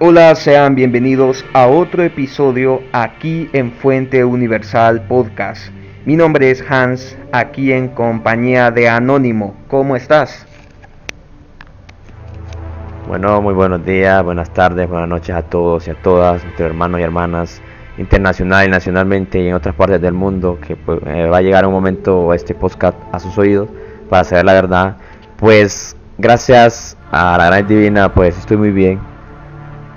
Hola, sean bienvenidos a otro episodio aquí en Fuente Universal Podcast. Mi nombre es Hans, aquí en compañía de Anónimo. ¿Cómo estás? Bueno, muy buenos días, buenas tardes, buenas noches a todos y a todas, nuestros hermanos y hermanas internacional y nacionalmente y en otras partes del mundo, que va a llegar un momento este podcast a sus oídos para saber la verdad. Pues gracias a la gran divina, pues estoy muy bien,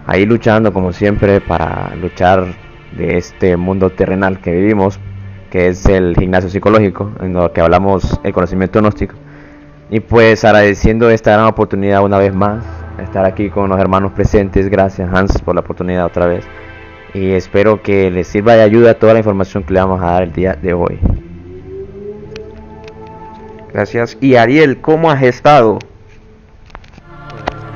ahí luchando como siempre para luchar de este mundo terrenal que vivimos, que es el gimnasio psicológico, en lo que hablamos el conocimiento gnóstico. Y pues agradeciendo esta gran oportunidad una vez más, estar aquí con los hermanos presentes. Gracias, Hans, por la oportunidad otra vez. Y espero que les sirva de ayuda toda la información que le vamos a dar el día de hoy. Gracias. Y Ariel, ¿cómo has estado?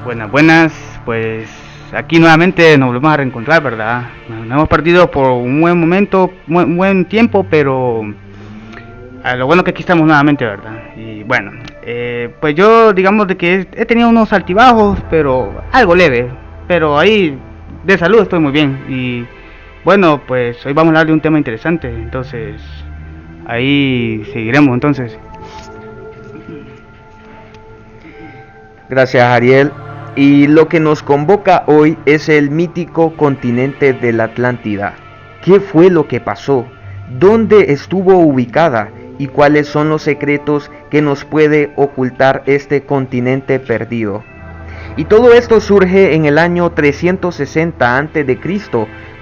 Buenas, pues aquí nuevamente nos volvemos a reencontrar, ¿verdad? Nos hemos perdido por un buen momento, un buen tiempo, pero lo bueno que aquí estamos nuevamente, ¿verdad? Y bueno, pues yo digamos de que he tenido unos altibajos, pero algo leve, pero ahí de salud estoy muy bien. Y bueno, pues hoy vamos a hablar de un tema interesante, entonces ahí seguiremos entonces. Gracias, Ariel. Y lo que nos convoca hoy es el mítico continente de la Atlántida. ¿Qué fue lo que pasó? ¿Dónde estuvo ubicada? ¿Y cuáles son los secretos que nos puede ocultar este continente perdido? Y todo esto surge en el año 360 a.C.,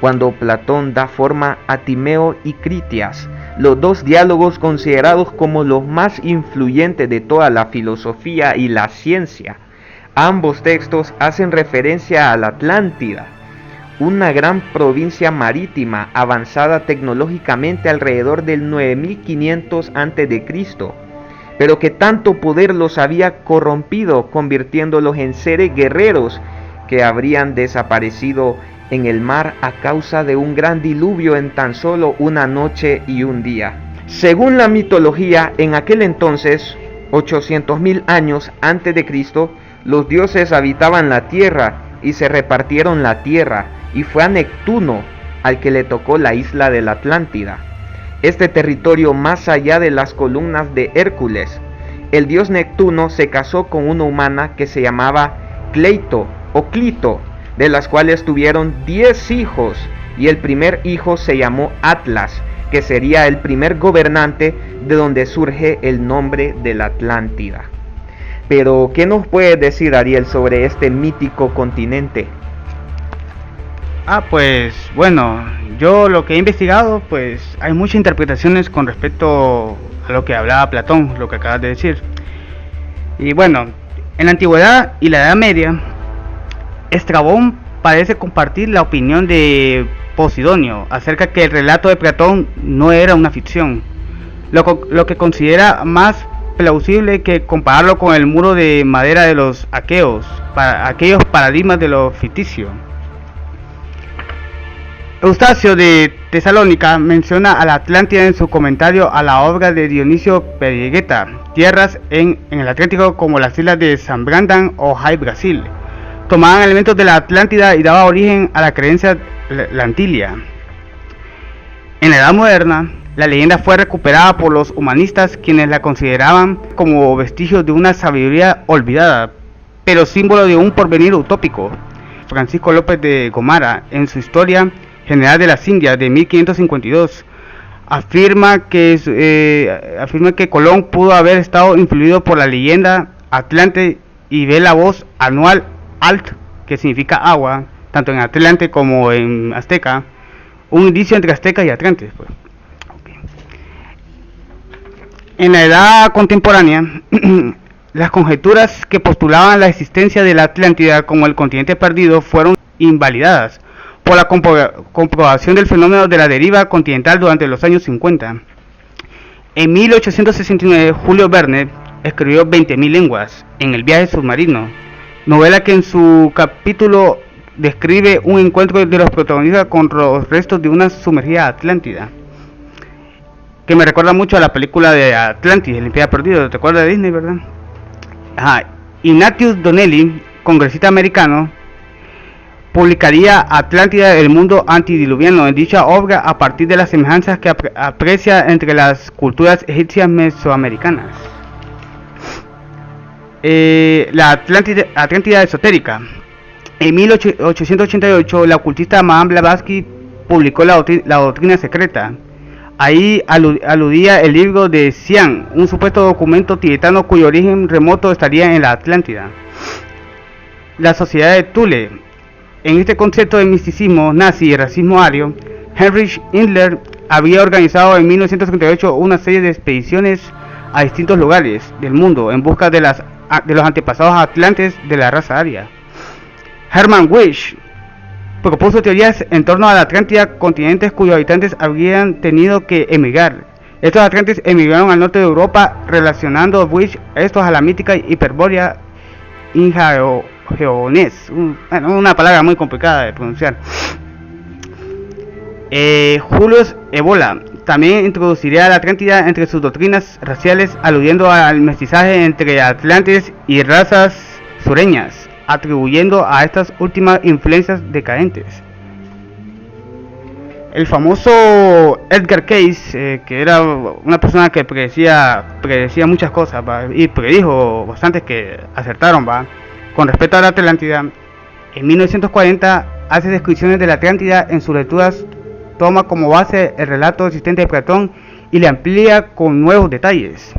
cuando Platón da forma a Timeo y Critias, los dos diálogos considerados como los más influyentes de toda la filosofía y la ciencia. Ambos textos hacen referencia a la Atlántida, una gran provincia marítima avanzada tecnológicamente alrededor del 9500 a.C., pero que tanto poder los había corrompido, convirtiéndolos en seres guerreros que habrían desaparecido en el mar a causa de un gran diluvio en tan solo una noche y un día. Según la mitología, en aquel entonces, 800.000 años antes de Cristo, los dioses habitaban la tierra y se repartieron la tierra, y fue a Neptuno al que le tocó la isla de la Atlántida, este territorio más allá de las columnas de Hércules. El dios Neptuno se casó con una humana que se llamaba Cleito o Clito, de las cuales tuvieron 10 hijos, y el primer hijo se llamó Atlas, que sería el primer gobernante de donde surge el nombre de la Atlántida. Pero, ¿qué nos puedes decir, Ariel, sobre este mítico continente? Pues bueno, yo lo que he investigado, pues hay muchas interpretaciones con respecto a lo que hablaba Platón, lo que acabas de decir. Y bueno, en la antigüedad y la Edad Media, Estrabón parece compartir la opinión de Posidonio acerca que el relato de Platón no era una ficción, lo que considera más plausible que compararlo con el muro de madera de los aqueos, para aquellos paradigmas de lo ficticio. Eustacio de Tesalónica menciona a la Atlántida en su comentario a la obra de Dionisio Periegueta, tierras en el Atlántico como las islas de San Brandán o Jai Brasil. Tomaban elementos de la Atlántida y daba origen a la creencia Lantilia. En la Edad Moderna, la leyenda fue recuperada por los humanistas, quienes la consideraban como vestigio de una sabiduría olvidada, pero símbolo de un porvenir utópico. Francisco López de Gomara, en su Historia General de las Indias de 1552, afirma que Colón pudo haber estado influido por la leyenda Atlante y ve la voz anual Alt, que significa agua, tanto en Atlante como en azteca, un indicio entre aztecas y atlantes. Pues. Okay. En la edad contemporánea, las conjeturas que postulaban la existencia de la Atlántida como el continente perdido fueron invalidadas por la comprobación del fenómeno de la deriva continental durante los años 50. En 1869, Julio Verne escribió 20.000 lenguas en El viaje submarino, novela que en su capítulo describe un encuentro de los protagonistas con los restos de una sumergida Atlántida, que me recuerda mucho a la película de Atlantis, el Imperio Perdido. ¿Te acuerdas de Disney, verdad? Ignatius Donnelly, congresista americano, publicaría Atlántida, el mundo antediluviano, en dicha obra a partir de las semejanzas que aprecia entre las culturas egipcias mesoamericanas. La Atlántida esotérica. En 1888, la ocultista Madame Blavatsky publicó la doctrina secreta. Ahí aludía el libro de Xian, un supuesto documento tibetano cuyo origen remoto estaría en la Atlántida. La sociedad de Thule. En este concepto de misticismo nazi y racismo ario, Heinrich Himmler había organizado en 1938 una serie de expediciones a distintos lugares del mundo en busca de los antepasados atlantes de la raza aria. Hermann Wisch propuso teorías en torno a la Atlántida, continentes cuyos habitantes habrían tenido que emigrar. Estos atlantes emigraron al norte de Europa, relacionando Wisch estos a la mítica Hiperbórea injageonés, una palabra muy complicada de pronunciar. Julius Evola también introduciría la Atlántida entre sus doctrinas raciales, aludiendo al mestizaje entre atlantes y razas sureñas, atribuyendo a estas últimas influencias decadentes. El famoso Edgar Cayce, que era una persona que predecía muchas cosas, y predijo bastantes que acertaron, con respecto a la Atlántida. En 1940 hace descripciones de la Atlántida. En sus lecturas toma como base el relato existente de Platón y le amplía con nuevos detalles.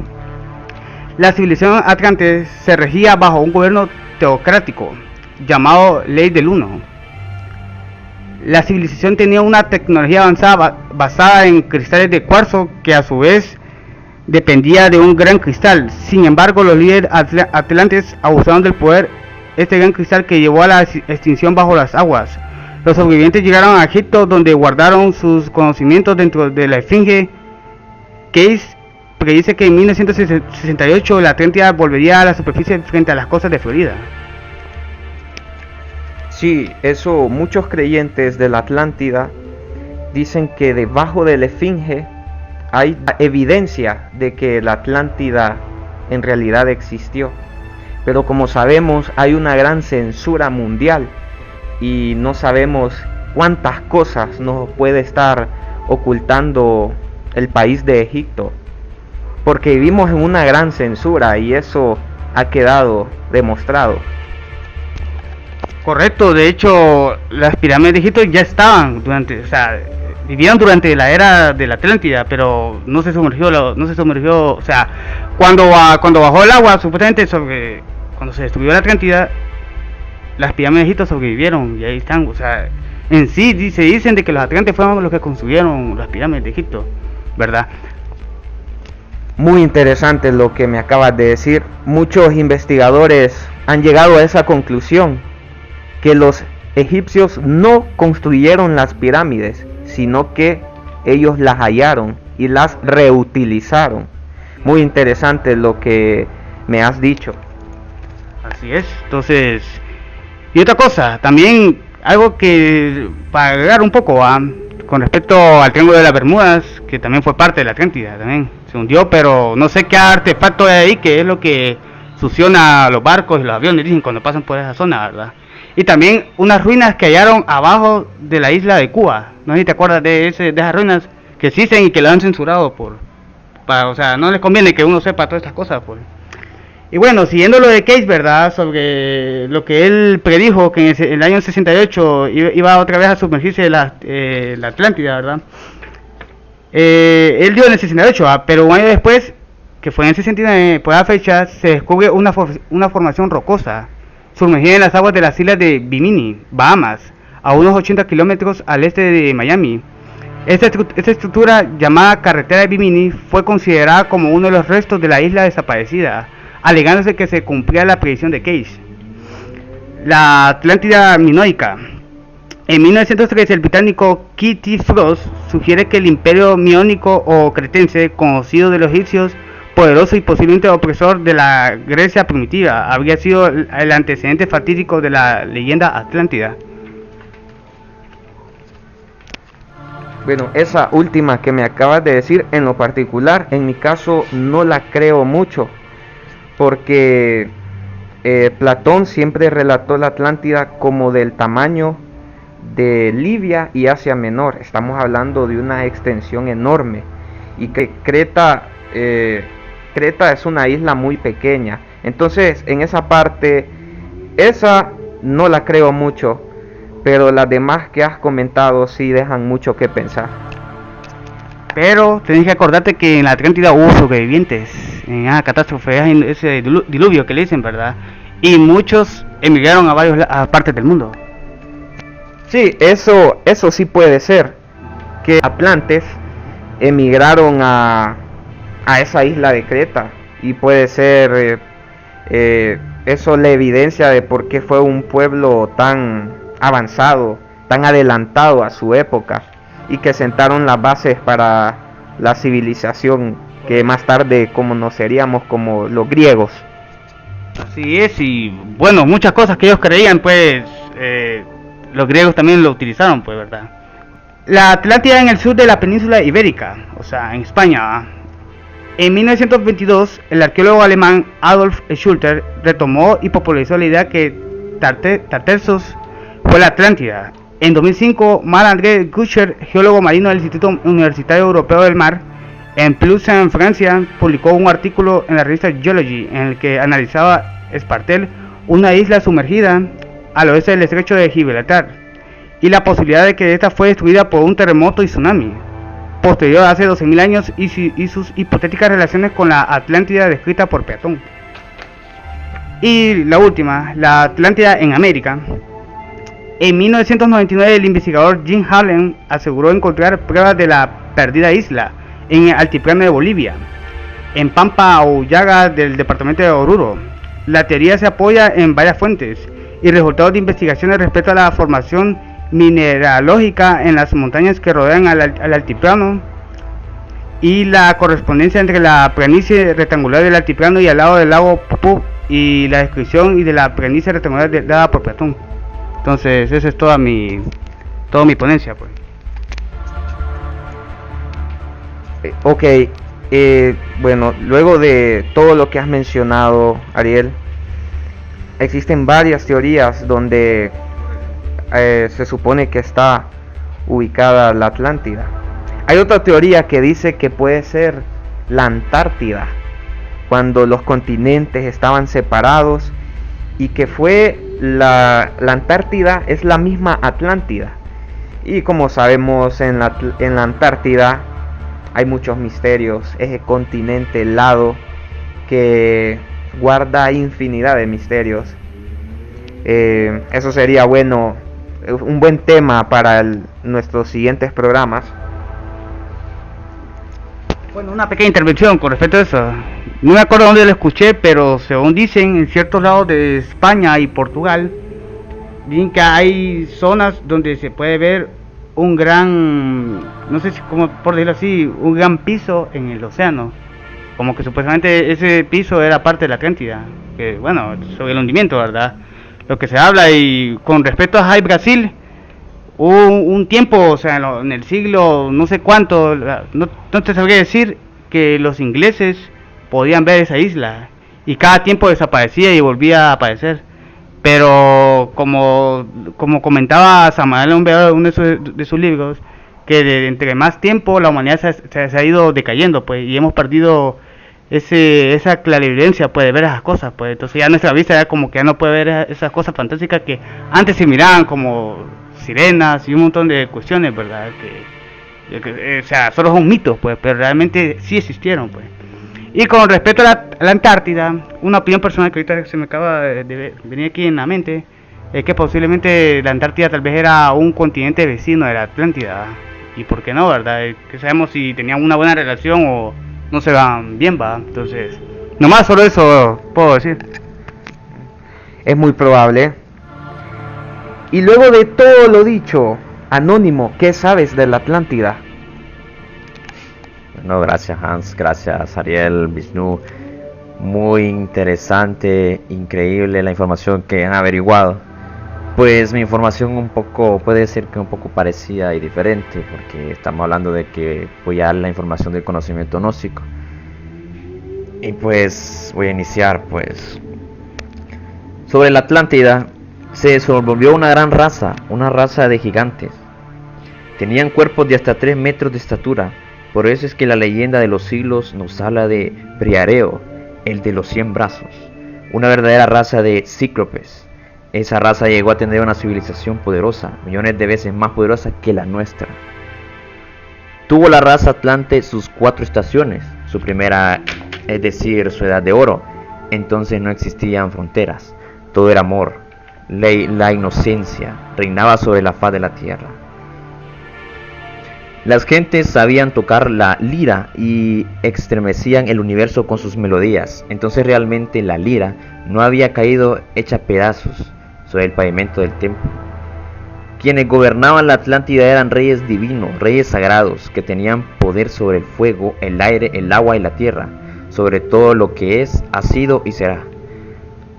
La civilización atlante se regía bajo un gobierno teocrático llamado Ley del Uno. La civilización tenía una tecnología avanzada basada en cristales de cuarzo que a su vez dependía de un gran cristal. Sin embargo, los líderes atlantes abusaron del poder este gran cristal que llevó a la extinción bajo las aguas. Los sobrevivientes llegaron a Egipto, donde guardaron sus conocimientos dentro de la Esfinge. Cayce predice que en 1968 la Atlántida volvería a la superficie frente a las costas de Florida. Sí, eso muchos creyentes de la Atlántida dicen que debajo de la Esfinge hay evidencia de que la Atlántida en realidad existió. Pero como sabemos, hay una gran censura mundial y no sabemos cuántas cosas nos puede estar ocultando el país de Egipto, porque vivimos en una gran censura y eso ha quedado demostrado. Correcto, de hecho las pirámides de Egipto ya estaban vivieron durante la era de la Atlántida, pero no se sumergió, o sea, cuando bajó el agua, supuestamente cuando se destruyó la Atlántida, las pirámides de Egipto sobrevivieron y ahí están, o sea, en sí se dicen de que los atlantes fueron los que construyeron las pirámides de Egipto, ¿verdad? Muy interesante lo que me acabas de decir. Muchos investigadores han llegado a esa conclusión, que los egipcios no construyeron las pirámides, sino que ellos las hallaron y las reutilizaron. Muy interesante lo que me has dicho. Así es. Entonces, y otra cosa, también algo que para agregar un poco con respecto al Triángulo de las Bermudas, que también fue parte de la Atlántida, también se hundió, pero no sé qué artefacto hay ahí, que es lo que succiona los barcos y los aviones, dicen, cuando pasan por esa zona, ¿verdad? Y también unas ruinas que hallaron abajo de la isla de Cuba. No sé si te acuerdas de esas ruinas que existen y que lo han censurado o sea, no les conviene que uno sepa todas estas cosas, pues. Y bueno, siguiendo lo de Cayce, ¿verdad? Sobre lo que él predijo, que en el año 68 iba otra vez a sumergirse la Atlántida, ¿verdad? Él dio en el 68, pero un año después, que fue en el 69, por esa fecha, se descubre una formación rocosa sumergida en las aguas de las islas de Bimini, Bahamas, a unos 80 kilómetros al este de Miami. Esta estructura, llamada Carretera de Bimini, fue considerada como uno de los restos de la isla desaparecida, alegándose que se cumplía la predicción de Cayce. La Atlántida minoica. En 1913, el británico K.T. Frost sugiere que el imperio miónico o cretense, conocido de los egipcios, poderoso y posiblemente opresor de la Grecia primitiva, habría sido el antecedente fatídico de la leyenda atlántida. Bueno, esa última que me acabas de decir, en lo particular, en mi caso no la creo mucho, porque Platón siempre relató la Atlántida como del tamaño de Libia y Asia Menor. Estamos hablando de una extensión enorme, y que Creta es una isla muy pequeña. Entonces, en esa parte, esa no la creo mucho, pero las demás que has comentado sí dejan mucho que pensar. Pero tenés que acordarte que en la Atlántida hubo sobrevivientes en esa catástrofe, en ese diluvio que le dicen, ¿verdad? Y muchos emigraron a partes del mundo. Sí, eso sí puede ser, que atlantes emigraron a esa isla de Creta, y puede ser eso la evidencia de por qué fue un pueblo tan avanzado, tan adelantado a su época, y que sentaron las bases para la civilización que más tarde conoceríamos como los griegos. Así es, y bueno, muchas cosas que ellos creían, pues los griegos también lo utilizaron, pues, ¿verdad? La Atlántida en el sur de la península ibérica, o sea, en España, ¿verdad? En 1922, el arqueólogo alemán Adolf Schulter retomó y popularizó la idea que Tartessos fue la Atlántida. En 2005, Marc-André Goucher, geólogo marino del Instituto Universitario Europeo del Mar, en Plus en Francia, publicó un artículo en la revista Geology en el que analizaba Espartel, una isla sumergida al oeste del estrecho de Gibraltar, y la posibilidad de que esta fue destruida por un terremoto y tsunami posterior a hace 12.000 años, y sus hipotéticas relaciones con la Atlántida descrita por Platón. Y la última, la Atlántida en América. En 1999, el investigador Jim Harlan aseguró encontrar pruebas de la perdida isla en el altiplano de Bolivia, en Pampa Aullaga del departamento de Oruro. La teoría se apoya en varias fuentes y resultados de investigaciones respecto a la formación mineralógica en las montañas que rodean al altiplano, y la correspondencia entre la planicie rectangular del altiplano y al lado del lago Popó, y la descripción y de la planicie rectangular dada por Platón. Entonces, esa es toda mi ponencia, pues. Ok, bueno, luego de todo lo que has mencionado, Ariel, existen varias teorías donde se supone que está ubicada la Atlántida. Hay otra teoría que dice que puede ser la Antártida, cuando los continentes estaban separados, y que fue la Antártida es la misma Atlántida. Y como sabemos, en la Antártida hay muchos misterios, ese continente helado que guarda infinidad de misterios. Eso sería un buen tema para nuestros siguientes programas. Bueno, una pequeña intervención con respecto a eso. No me acuerdo dónde lo escuché, pero según dicen, en ciertos lados de España y Portugal, dicen que hay zonas donde se puede ver un gran, no sé si como por decirlo así, un gran piso en el océano. Como que supuestamente ese piso era parte de la Atlántida. Que bueno, sobre el hundimiento, ¿verdad? Lo que se habla. Y con respecto a Jai Brasil, hubo un tiempo, o sea, en el siglo no sé cuánto, no te sabría decir, que los ingleses podían ver esa isla, y cada tiempo desaparecía y volvía a aparecer. Pero como comentaba Samael en uno de sus libros, que entre más tiempo la humanidad se ha ido decayendo, pues, y hemos perdido esa clarividencia, pues, de ver esas cosas, pues. Entonces ya nuestra vista ya como que ya no puede ver esas cosas fantásticas que antes se miraban, como sirenas y un montón de cuestiones, ¿verdad? O sea, solo son mitos, pues, pero realmente sí existieron, pues. Y con respecto a la Antártida, una opinión personal que ahorita se me acaba de venir aquí en la mente, es que posiblemente la Antártida tal vez era un continente vecino de la Atlántida. Y por qué no, ¿verdad? Que sabemos si tenían una buena relación o no se van bien, ¿va? Entonces, nomás solo eso puedo decir. Es muy probable. Y luego de todo lo dicho, Anónimo, ¿qué sabes de la Atlántida? Bueno, gracias Hans, gracias Ariel, Vishnu. Muy interesante, increíble la información que han averiguado. Pues mi información puede ser que un poco parecida y diferente, porque estamos hablando de que voy a dar la información del conocimiento gnóstico. Y pues voy a iniciar, pues, sobre la Atlántida. se desenvolvió una gran raza, una raza de gigantes. Tenían cuerpos de hasta 3 metros de estatura. Por eso es que la leyenda de los siglos nos habla de Briareo, el de los 100 brazos, una verdadera raza de cíclopes. Esa raza llegó a tener una civilización poderosa, millones de veces más poderosa que la nuestra. Tuvo la raza Atlante sus 4 estaciones, su primera, es decir, su edad de oro. Entonces no existían fronteras, todo era amor, la inocencia reinaba sobre la faz de la tierra. Las gentes sabían tocar la lira y estremecían el universo con sus melodías. Entonces realmente la lira no había caído hecha pedazos sobre el pavimento del templo. Quienes gobernaban la Atlántida eran reyes divinos, reyes sagrados, que tenían poder sobre el fuego, el aire, el agua y la tierra, sobre todo lo que es, ha sido y será.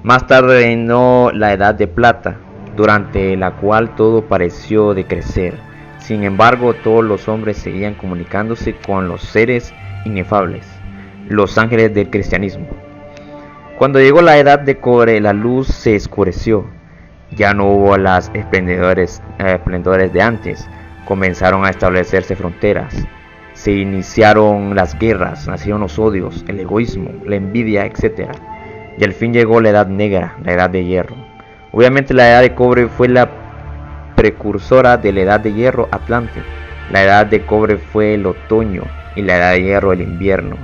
Más tarde reinó la Edad de Plata, durante la cual todo pareció decrecer. Sin embargo, todos los hombres seguían comunicándose con los seres inefables, los ángeles del cristianismo. Cuando llegó la Edad de Cobre, la luz se oscureció. Ya no hubo las esplendores de antes. Comenzaron a establecerse fronteras. Se iniciaron las guerras, nacieron los odios, el egoísmo, la envidia, etc. Y al fin llegó la Edad Negra, la Edad de Hierro. Obviamente la Edad de Cobre fue la precursora de la Edad de Hierro Atlante. La Edad de Cobre fue el otoño y la Edad de Hierro el invierno.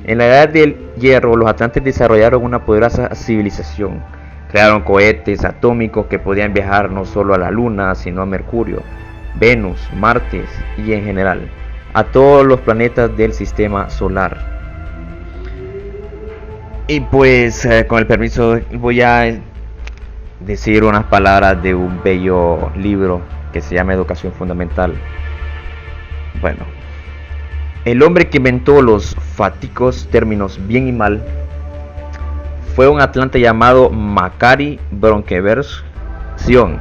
En la Edad del Hierro los atlantes desarrollaron una poderosa civilización. Crearon cohetes atómicos que podían viajar no solo a la Luna, sino a Mercurio, Venus, Marte y en general a todos los planetas del sistema solar. Y pues con el permiso voy a decir unas palabras de un bello libro que se llama Educación Fundamental. Bueno, el hombre que inventó los fatídicos términos bien y mal fue un atlante llamado Macari Bronkeberg-Sion,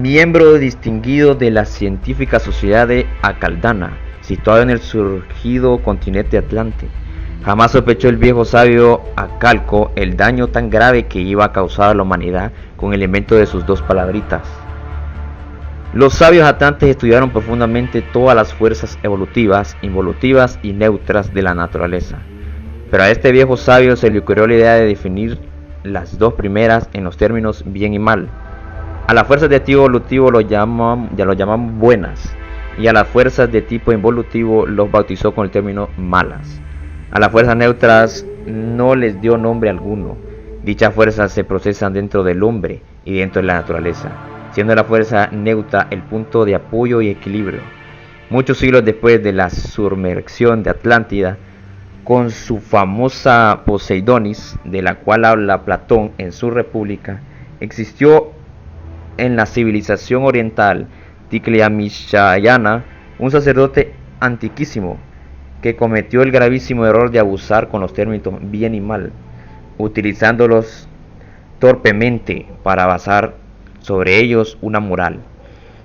miembro distinguido de la científica sociedad de Acaldana, situado en el surgido continente atlante. Jamás sospechó el viejo sabio Acalco el daño tan grave que iba a causar a la humanidad con el invento de sus 2 palabritas. Los sabios atlantes estudiaron profundamente todas las fuerzas evolutivas, involutivas y neutras de la naturaleza. Pero a este viejo sabio se le ocurrió la idea de definir las 2 primeras en los términos bien y mal. A las fuerzas de tipo evolutivo lo llamamos buenas, y a las fuerzas de tipo involutivo los bautizó con el término malas. A las fuerzas neutras no les dio nombre alguno. Dichas fuerzas se procesan dentro del hombre y dentro de la naturaleza, siendo la fuerza neutra el punto de apoyo y equilibrio. Muchos siglos después de la sumersión de Atlántida, con su famosa Poseidonis, de la cual habla Platón en su República, existió en la civilización oriental Ticleamishayana un sacerdote antiquísimo que cometió el gravísimo error de abusar con los términos bien y mal, utilizándolos torpemente para basar sobre ellos una moral.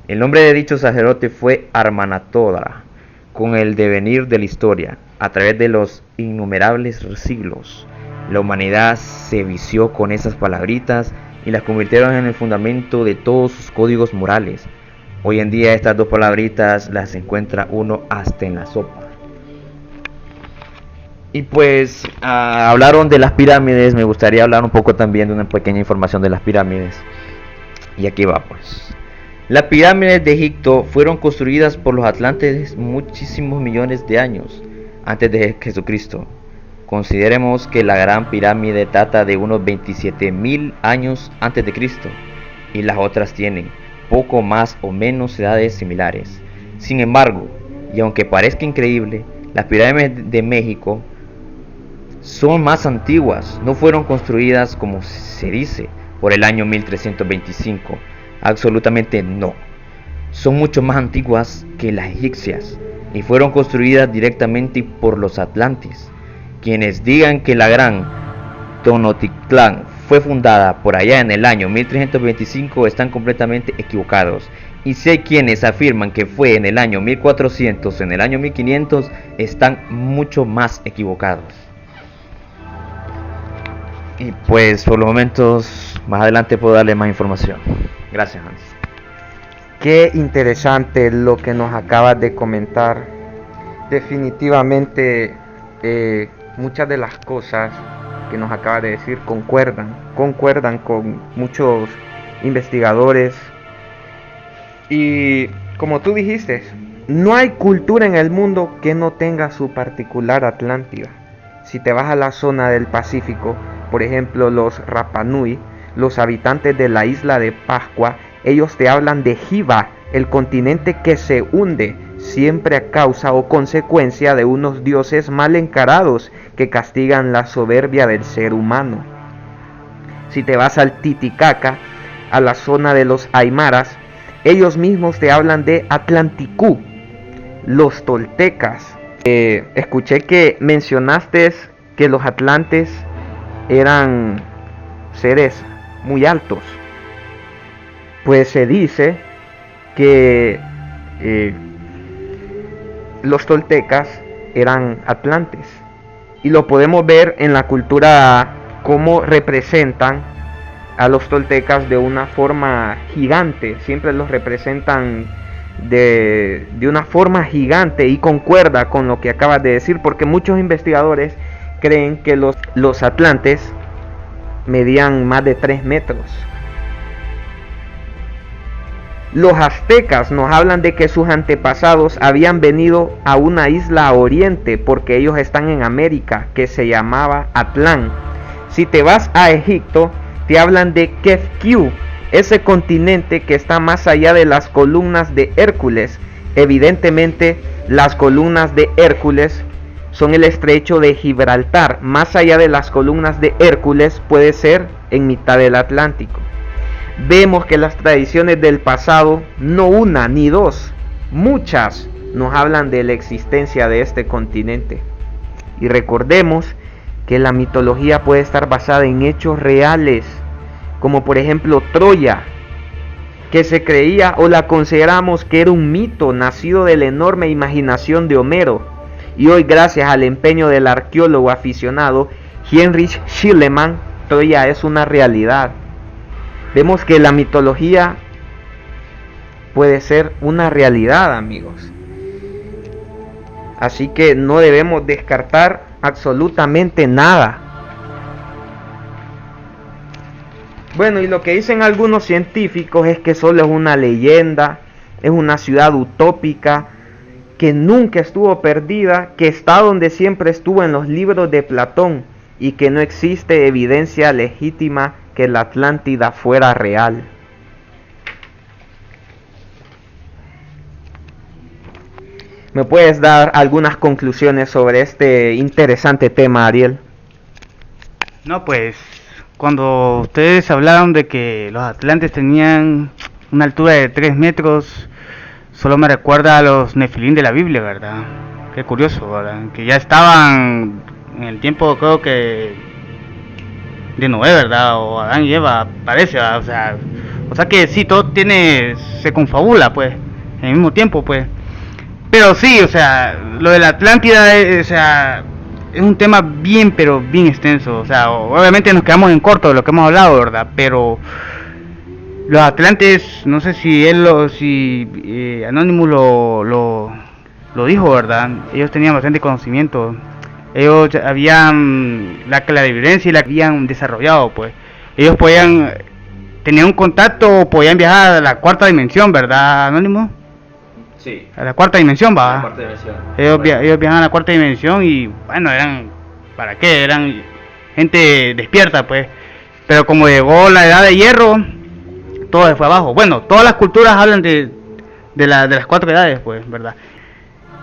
El nombre de dicho sacerdote fue Armanatodra. Con el devenir de la historia, a través de los innumerables siglos, la humanidad se vició con esas palabritas y las convirtieron en el fundamento de todos sus códigos morales. Hoy en día estas 2 palabritas las encuentra uno hasta en la sopa. Y pues hablaron de las pirámides, me gustaría hablar un poco también de una pequeña información de las pirámides. Y aquí va pues. Las pirámides de Egipto fueron construidas por los atlantes muchísimos millones de años antes de Jesucristo. Consideremos que la Gran Pirámide data de unos 27.000 años antes de Cristo y las otras tienen poco más o menos edades similares. Sin embargo, y aunque parezca increíble, las pirámides de México son más antiguas, no fueron construidas como se dice por el año 1325. Absolutamente no. Son mucho más antiguas que las egipcias y fueron construidas directamente por los atlantes. Quienes digan que la gran Tenochtitlán fue fundada por allá en el año 1325 están completamente equivocados. Y si hay quienes afirman que fue en el año 1400, en el año 1500, están mucho más equivocados. Y pues por los momentos, más adelante puedo darle más información. Gracias, Hans. Qué interesante lo que nos acabas de comentar. Definitivamente muchas de las cosas que nos acabas de decir concuerdan con muchos investigadores. Y como tú dijiste, no hay cultura en el mundo que no tenga su particular Atlántida. Si te vas a la zona del Pacífico, por ejemplo los Rapa Nui, los habitantes de la isla de Pascua, ellos te hablan de Hiva, el continente que se hunde, siempre a causa o consecuencia de unos dioses mal encarados que castigan la soberbia del ser humano. Si te vas al Titicaca, a la zona de los Aymaras, ellos mismos te hablan de Atlanticú, los toltecas. Escuché que mencionaste que los atlantes eran seres muy altos. Pues se dice que los toltecas eran atlantes. Y lo podemos ver en la cultura cómo representan a los toltecas de una forma gigante. Siempre los representan de una forma gigante, y concuerda con lo que acabas de decir, porque muchos investigadores creen que los atlantes medían más de 3 metros. Los aztecas nos hablan de que sus antepasados habían venido a una isla a oriente, porque ellos están en América, que se llamaba Atlán. Si te vas a Egipto, te hablan de Kefkiu, ese continente que está más allá de las columnas de Hércules. Evidentemente, las columnas de Hércules son el estrecho de Gibraltar. Más allá de las columnas de Hércules puede ser en mitad del Atlántico. Vemos que las tradiciones del pasado, no una ni dos, muchas, nos hablan de la existencia de este continente. Y recordemos que la mitología puede estar basada en hechos reales, como por ejemplo Troya, que se creía o la consideramos que era un mito nacido de la enorme imaginación de Homero, y hoy, gracias al empeño del arqueólogo aficionado Heinrich Schliemann, Troya es una realidad. Vemos que la mitología puede ser una realidad, amigos. Así que no debemos descartar absolutamente nada. Bueno, y lo que dicen algunos científicos es que solo es una leyenda, es una ciudad utópica, que nunca estuvo perdida, que está donde siempre estuvo en los libros de Platón, y que no existe evidencia legítima que la Atlántida fuera real. ¿Me puedes dar algunas conclusiones sobre este interesante tema, Ariel? No, pues cuando ustedes hablaron de que los atlantes tenían una altura de 3 metros, solo me recuerda a los Nefilín de la Biblia, ¿verdad? Qué curioso, ¿verdad? Que ya estaban en el tiempo, creo que de Noé, ¿verdad? O Adán y Eva, parece, ¿verdad? O sea que sí, todo se confabula, pues, en el mismo tiempo, pues. Pero sí, o sea, lo de la Atlántida, o sea, es un tema bien, pero bien extenso. O sea, obviamente nos quedamos en corto de lo que hemos hablado, ¿verdad? Pero los atlantes, no sé si Anonymous lo dijo, ¿verdad? Ellos tenían bastante conocimiento. Ellos habían la clarividencia y la habían desarrollado, pues. Ellos tenían un contacto, podían viajar a la cuarta dimensión, ¿verdad, Anónimo? Sí. A la cuarta dimensión, va. La cuarta dimensión. Ellos viajaban a la cuarta dimensión y, bueno, ¿para qué? Eran gente despierta, pues. Pero como llegó la edad de hierro, todo se fue abajo. Bueno, todas las culturas hablan de las 4 edades, pues, ¿verdad?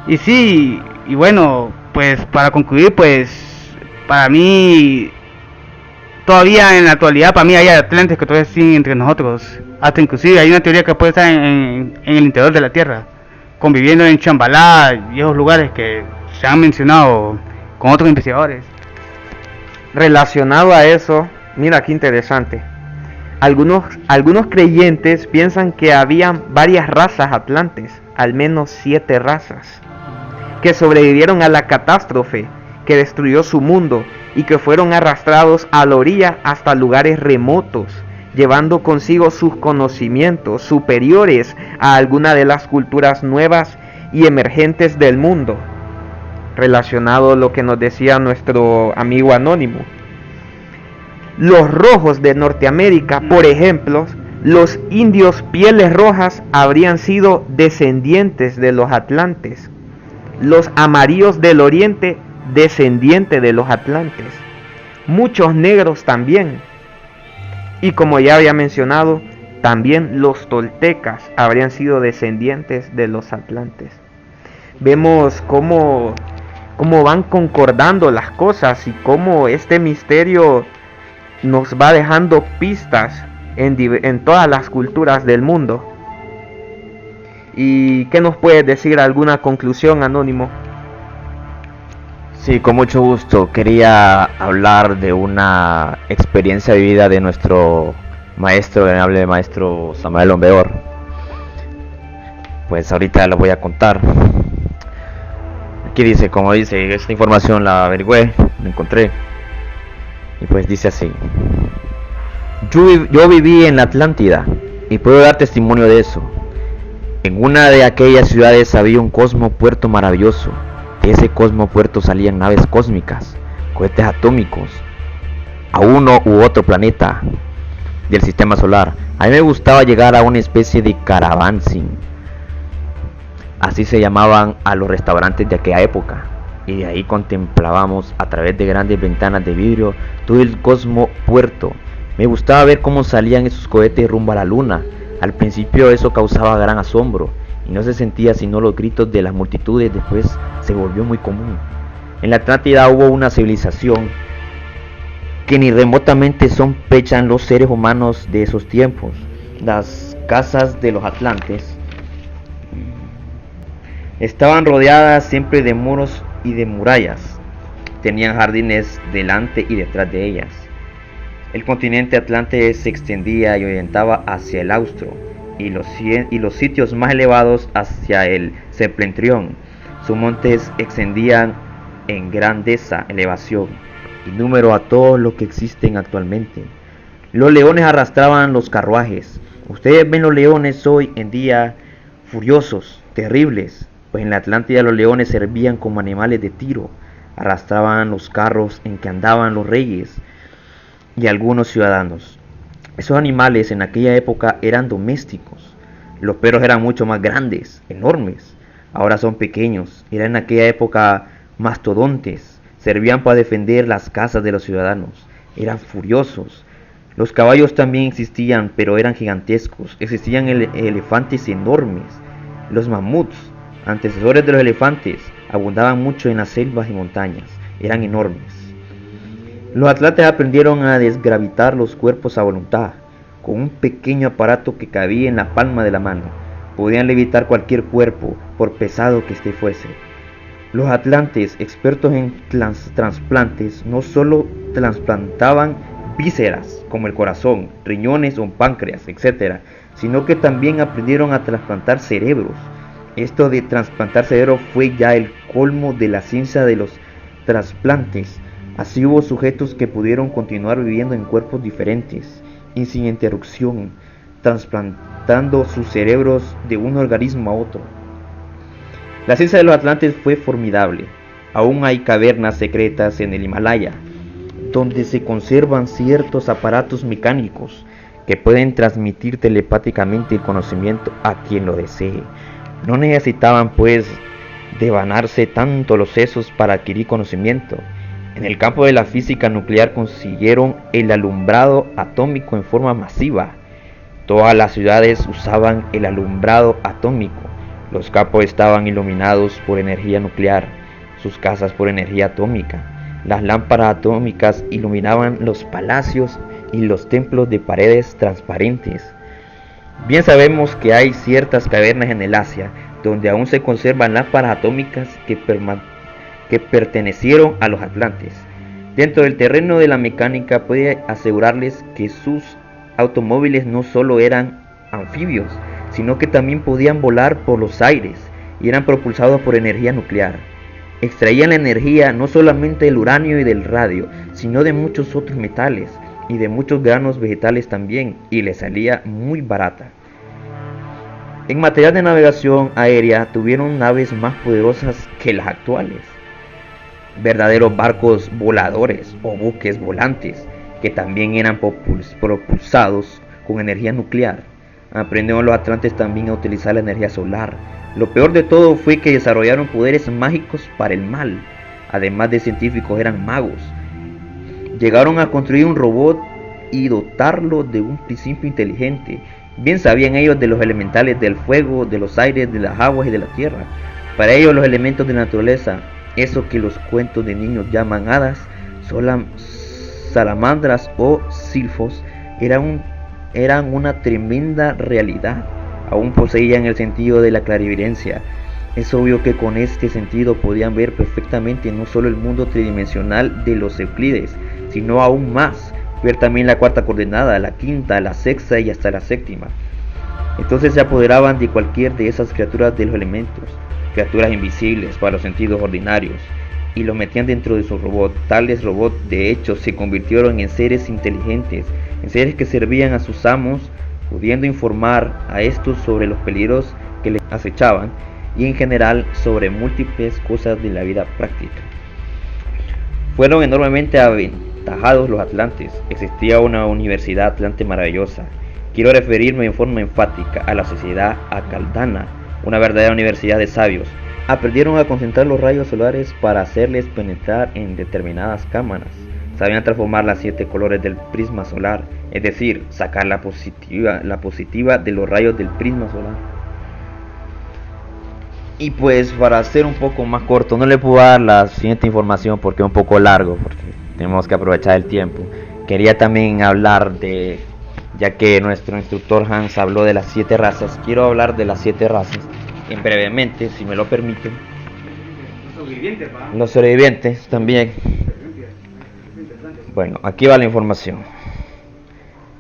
Y sí, y bueno, pues para concluir, pues para mí, todavía en la actualidad, para mí hay atlantes que todavía siguen entre nosotros. Hasta inclusive hay una teoría que puede estar en el interior de la Tierra, conviviendo en Chambalá y esos lugares que se han mencionado con otros investigadores. Relacionado a eso, mira qué interesante. Algunos creyentes piensan que había varias razas atlantes, al menos 7 razas, que sobrevivieron a la catástrofe que destruyó su mundo y que fueron arrastrados a la orilla hasta lugares remotos, llevando consigo sus conocimientos superiores a alguna de las culturas nuevas y emergentes del mundo. Relacionado a lo que nos decía nuestro amigo anónimo. Los rojos de Norteamérica, por ejemplo, los indios pieles rojas habrían sido descendientes de los atlantes. Los amarillos del oriente, descendientes de los atlantes. Muchos negros también. Y como ya había mencionado, también los toltecas habrían sido descendientes de los atlantes. Vemos cómo van concordando las cosas y cómo este misterio nos va dejando pistas en todas las culturas del mundo. ¿Y qué nos puedes decir? ¿Alguna conclusión, Anónimo? Sí, con mucho gusto. Quería hablar de una experiencia vivida de nuestro maestro, venerable maestro Samael Aumbeor. Pues ahorita lo voy a contar. Aquí dice, como dice, esta información la averigüé, la encontré. Y pues dice así. Yo viví en la Atlántida y puedo dar testimonio de eso. En una de aquellas ciudades había un cosmopuerto maravilloso. De ese cosmopuerto salían naves cósmicas, cohetes atómicos, a uno u otro planeta del sistema solar. A mí me gustaba llegar a una especie de caravansing, así se llamaban a los restaurantes de aquella época, y de ahí contemplábamos a través de grandes ventanas de vidrio todo el cosmopuerto. Me gustaba ver cómo salían esos cohetes rumbo a la luna. Al principio eso causaba gran asombro y no se sentía sino los gritos de las multitudes. Después se volvió muy común. En la Atlántida hubo una civilización que ni remotamente sospechan los seres humanos de esos tiempos. Las casas de los atlantes estaban rodeadas siempre de muros y de murallas. Tenían jardines delante y detrás de ellas. El continente atlante se extendía y orientaba hacia el austro y los sitios más elevados hacia el septentrión. Sus montes extendían en grandeza, elevación y número a todos los que existen actualmente. Los leones arrastraban los carruajes. Ustedes ven los leones hoy en día furiosos, terribles, pues en la Atlántida los leones servían como animales de tiro. Arrastraban los carros en que andaban los reyes y algunos ciudadanos. Esos animales en aquella época eran domésticos. Los perros eran mucho más grandes, enormes. Ahora son pequeños. Eran en aquella época mastodontes. Servían para defender las casas de los ciudadanos. Eran furiosos. Los caballos también existían, pero eran gigantescos. Existían elefantes enormes. Los mamuts, antecesores de los elefantes, abundaban mucho en las selvas y montañas. Eran enormes. Los atlantes aprendieron a desgravitar los cuerpos a voluntad. Con un pequeño aparato que cabía en la palma de la mano, podían levitar cualquier cuerpo, por pesado que éste fuese. Los atlantes, expertos en trasplantes, no solo trasplantaban vísceras, como el corazón, riñones o páncreas, etc., sino que también aprendieron a trasplantar cerebros. Esto de trasplantar cerebros fue ya el colmo de la ciencia de los trasplantes. Así hubo sujetos que pudieron continuar viviendo en cuerpos diferentes y sin interrupción, trasplantando sus cerebros de un organismo a otro. La ciencia de los atlantes fue formidable. Aún hay cavernas secretas en el Himalaya, donde se conservan ciertos aparatos mecánicos que pueden transmitir telepáticamente el conocimiento a quien lo desee. No necesitaban pues devanarse tanto los sesos para adquirir conocimiento. En el campo de la física nuclear consiguieron el alumbrado atómico en forma masiva. Todas las ciudades usaban el alumbrado atómico. Los campos estaban iluminados por energía nuclear, sus casas por energía atómica. Las lámparas atómicas iluminaban los palacios y los templos de paredes transparentes. Bien sabemos que hay ciertas cavernas en el Asia donde aún se conservan lámparas atómicas que pertenecieron a los atlantes. Dentro del terreno de la mecánica puede asegurarles que sus automóviles no solo eran anfibios, sino que también podían volar por los aires y eran propulsados por energía nuclear. Extraían la energía no solamente del uranio y del radio, sino de muchos otros metales y de muchos granos vegetales también, y les salía muy barata. En materia de navegación aérea tuvieron naves más poderosas que las actuales, verdaderos barcos voladores o buques volantes que también eran propulsados con energía nuclear. Aprendieron los atlantes también a utilizar la energía solar. Lo peor de todo fue que desarrollaron poderes mágicos para el mal. Además de científicos, eran magos. Llegaron a construir un robot y dotarlo de un principio inteligente. Bien sabían ellos de los elementales del fuego, de los aires, de las aguas y de la tierra. Para ellos los elementos de la naturaleza, eso que los cuentos de niños llaman hadas, salamandras o silfos, eran una tremenda realidad. Aún poseían el sentido de la clarividencia. Es obvio que con este sentido podían ver perfectamente no solo el mundo tridimensional de los Euclides, sino aún más, ver también la cuarta coordenada, la quinta, la sexta y hasta la séptima. Entonces se apoderaban de cualquier de esas criaturas de los elementos, criaturas invisibles para los sentidos ordinarios, y lo metían dentro de su robot. Tales robots de hecho se convirtieron en seres inteligentes, en seres que servían a sus amos, pudiendo informar a estos sobre los peligros que les acechaban y en general sobre múltiples cosas de la vida práctica. Fueron enormemente aventajados los atlantes. Existía una universidad atlante maravillosa. Quiero referirme en forma enfática a la sociedad acaldana, una verdadera universidad de sabios. Aprendieron a concentrar los rayos solares para hacerles penetrar en determinadas cámaras. Sabían transformar las 7 colores del prisma solar, es decir, sacar la positiva de los rayos del prisma solar. Y pues para hacer un poco más corto, no le puedo dar la siguiente información porque es un poco largo, porque tenemos que aprovechar el tiempo. Quería también hablar de, ya que nuestro instructor Hans habló de las 7 razas, quiero hablar de las 7 razas, en brevemente, si me lo permiten. Los sobrevivientes también. Bueno, aquí va la información.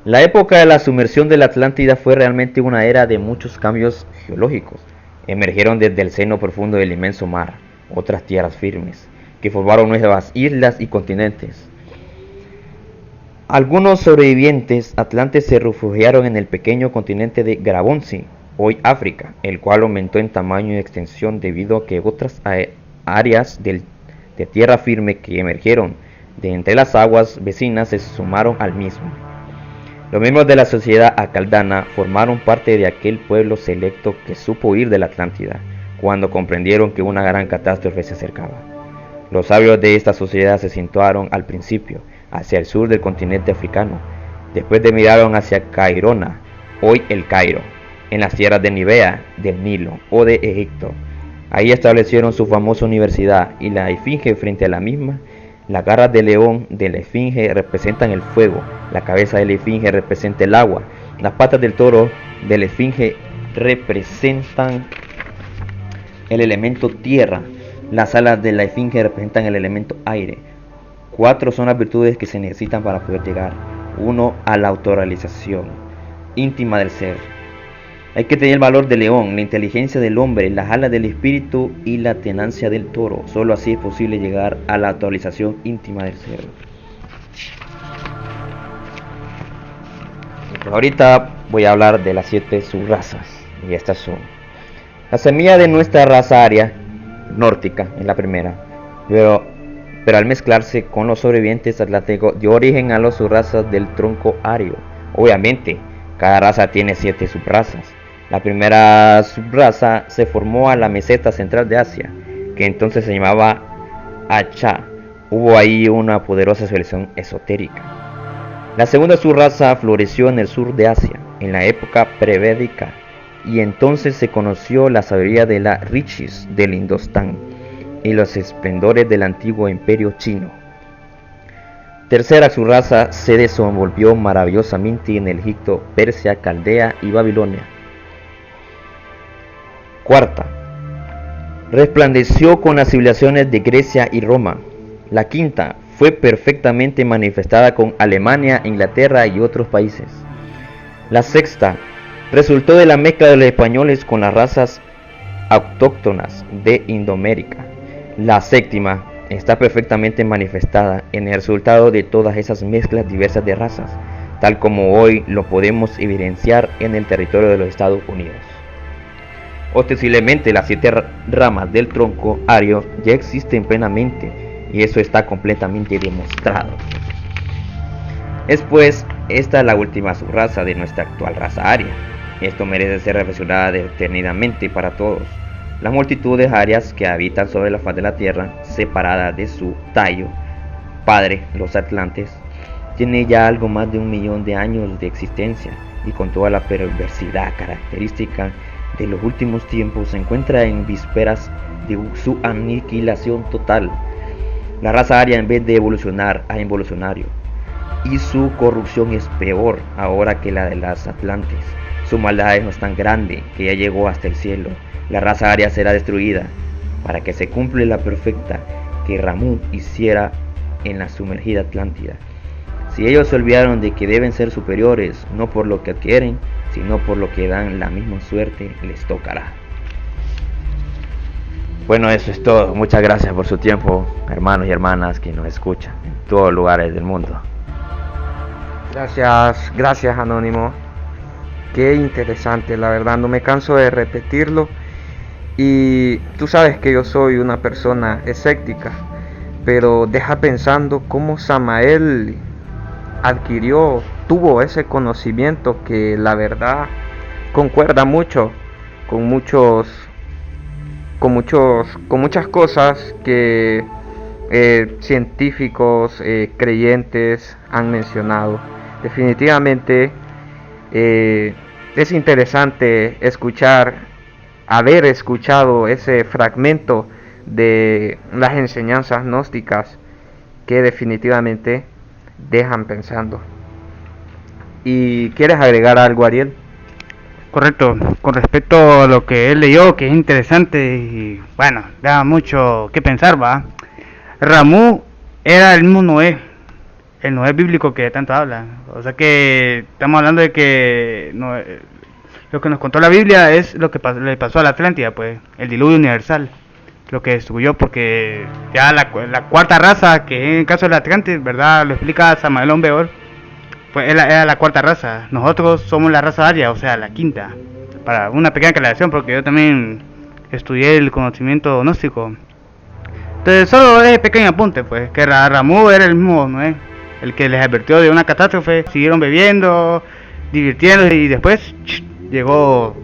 La época de la sumersión de la Atlántida fue realmente una era de muchos cambios geológicos. Emergieron desde el seno profundo del inmenso mar otras tierras firmes, que formaron nuevas islas y continentes. Algunos sobrevivientes atlantes se refugiaron en el pequeño continente de Grabonsi, hoy África, el cual aumentó en tamaño y extensión debido a que otras áreas de tierra firme que emergieron de entre las aguas vecinas se sumaron al mismo. Los miembros de la sociedad acaldana formaron parte de aquel pueblo selecto que supo huir de la Atlántida cuando comprendieron que una gran catástrofe se acercaba. Los sabios de esta sociedad se situaron al principio hacia el sur del continente africano, después miraron hacia Cairona, hoy el Cairo, en las tierras de Nivea, del Nilo o de Egipto. Ahí establecieron su famosa universidad y la esfinge frente a la misma. Las garras de león de la esfinge representan el fuego, la cabeza de la esfinge representa el agua, las patas del toro de la esfinge representan el elemento tierra, las alas de la esfinge representan el elemento aire. 4 son las virtudes que se necesitan para poder llegar. 1. A la autorrealización íntima del ser. Hay que tener el valor del león, la inteligencia del hombre, las alas del espíritu y la tenacia del toro. Solo así es posible llegar a la actualización íntima del ser. Pues ahorita voy a hablar de las 7 subrazas. Y estas son: la semilla de nuestra raza aria, nórtica, es la primera. Pero al mezclarse con los sobrevivientes atlánticos, dio origen a las subrazas del tronco ario. Obviamente, cada raza tiene 7 subrazas. La primera subraza se formó a la meseta central de Asia, que entonces se llamaba Acha. Hubo ahí una poderosa civilización esotérica. La segunda subraza floreció en el sur de Asia, en la época prevédica, y entonces se conoció la sabiduría de la Rishis del Indostán y los esplendores del antiguo imperio chino. Tercera subraza se desenvolvió maravillosamente en el Egipto, Persia, Caldea y Babilonia. Cuarta, resplandeció con las civilizaciones de Grecia y Roma. La quinta fue perfectamente manifestada con Alemania, Inglaterra y otros países. La sexta resultó de la mezcla de los españoles con las razas autóctonas de Indoamérica. La séptima está perfectamente manifestada en el resultado de todas esas mezclas diversas de razas, tal como hoy lo podemos evidenciar en el territorio de los Estados Unidos. Ostensiblemente las 7 ramas del tronco ario ya existen plenamente y eso está completamente demostrado. Es pues esta la última subraza de nuestra actual raza aria. Esto merece ser reflexionada detenidamente para todos. Las multitudes arias que habitan sobre la faz de la tierra, separadas de su tallo padre, los atlantes, tiene ya algo más de 1 millón de años de existencia y con toda la perversidad característica de los últimos tiempos se encuentra en vísperas de su aniquilación total. La raza aria, en vez de evolucionar, ha involucionario y su corrupción es peor ahora que la de las atlantes. Su maldad es tan grande que ya llegó hasta el cielo. La raza aria será destruida para que se cumpla la perfecta que Ramú hiciera en la sumergida Atlántida. Si ellos se olvidaron de que deben ser superiores, no por lo que adquieren, sino por lo que dan, la misma suerte les tocará. Bueno, eso es todo. Muchas gracias por su tiempo, hermanos y hermanas que nos escuchan en todos lugares del mundo. Gracias Anónimo. Qué interesante, la verdad, no me canso de repetirlo. Y tú sabes que yo soy una persona escéptica, pero deja pensando cómo Samael tuvo ese conocimiento que la verdad concuerda mucho con muchas cosas que científicos creyentes han mencionado. Definitivamente es interesante haber escuchado ese fragmento de las enseñanzas gnósticas que definitivamente dejan pensando. ¿Y quieres agregar algo, Ariel? Correcto, con respecto a lo que él leyó, que es interesante y bueno, da mucho que pensar, va. Ramú era el mismo Noé, el Noé bíblico que tanto habla. O sea que estamos hablando de que lo que nos contó la Biblia es lo que le pasó a la Atlántida, pues, el diluvio universal, lo que destruyó, porque ya la cuarta raza, que en el caso de la Atlántida, ¿verdad? Lo explica Samael Beor, pues era la cuarta raza. Nosotros somos la raza aria, o sea, la quinta. Para una pequeña aclaración, porque yo también estudié el conocimiento gnóstico. Entonces, solo es pequeño apunte, pues, que Ramú era el mismo Noé, el que les advirtió de una catástrofe. Siguieron bebiendo, divirtiendo y después llegó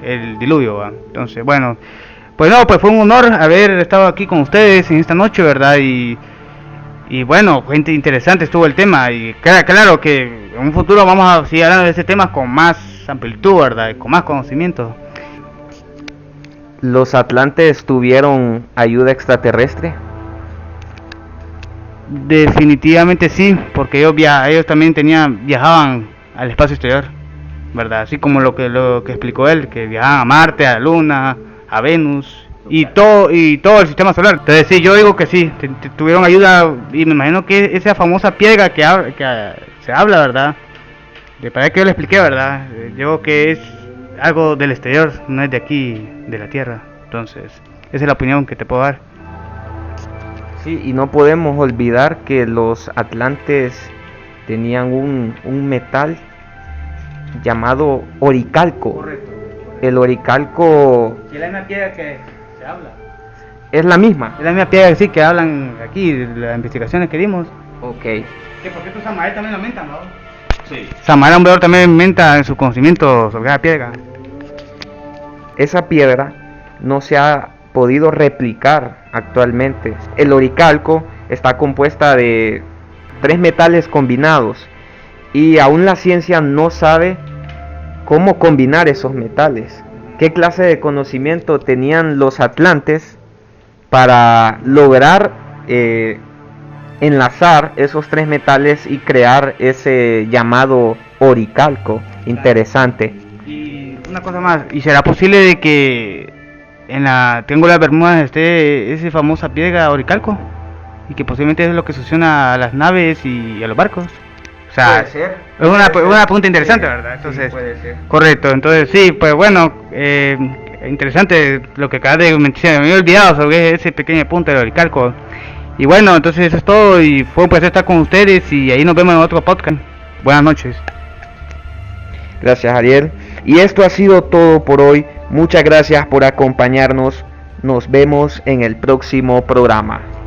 el diluvio, ¿va? Entonces, bueno, pues fue un honor haber estado aquí con ustedes en esta noche, ¿verdad? Y bueno, gente interesante estuvo el tema y claro que en un futuro vamos a seguir hablando de este tema con más amplitud, ¿verdad? Con más conocimiento. ¿Los atlantes tuvieron ayuda extraterrestre? Definitivamente sí, porque ellos también viajaban al espacio exterior, ¿verdad? Así como lo que explicó él, que viajaban a Marte, a la Luna, a Venus y todo el sistema solar. Entonces sí, yo digo que sí, tuvieron ayuda y me imagino que esa famosa piedra que se habla, ¿verdad? Parece que yo le expliqué, ¿verdad? Yo que es algo del exterior, no es de aquí, de la Tierra. Entonces, esa es la opinión que te puedo dar. Sí, y no podemos olvidar que los atlantes tenían un metal llamado oricalco. Correcto. El oricalco ¿Y la misma piedra que se habla? es la misma. Es la misma piedra sí que hablan aquí, las investigaciones que dimos. Ok. Que por cierto Samael también lo menta, ¿no? Sí. Samael Beor también menta en su conocimiento sobre la piedra. Esa piedra no se ha podido replicar actualmente. El oricalco está compuesta de 3 metales combinados y aún la ciencia no sabe cómo combinar esos metales. ¿Qué clase de conocimiento tenían los atlantes para lograr enlazar esos 3 metales y crear ese llamado oricalco? Interesante. Y una cosa más, ¿y será posible de que en la Triángulo de Bermudas esté esa famosa piedra oricalco? Y que posiblemente es lo que succiona a las naves y a los barcos. O sea, Puede ser. Es una pregunta interesante, ¿verdad? Entonces, Sí, puede ser. correcto, entonces sí, pues bueno, interesante lo que acabas de mencionar, me había olvidado sobre ese pequeño punto del Oricalco. Y bueno, entonces eso es todo y fue un placer estar con ustedes y ahí nos vemos en otro podcast. Buenas noches. Gracias, Ariel. Y esto ha sido todo por hoy. Muchas gracias por acompañarnos. Nos vemos en el próximo programa.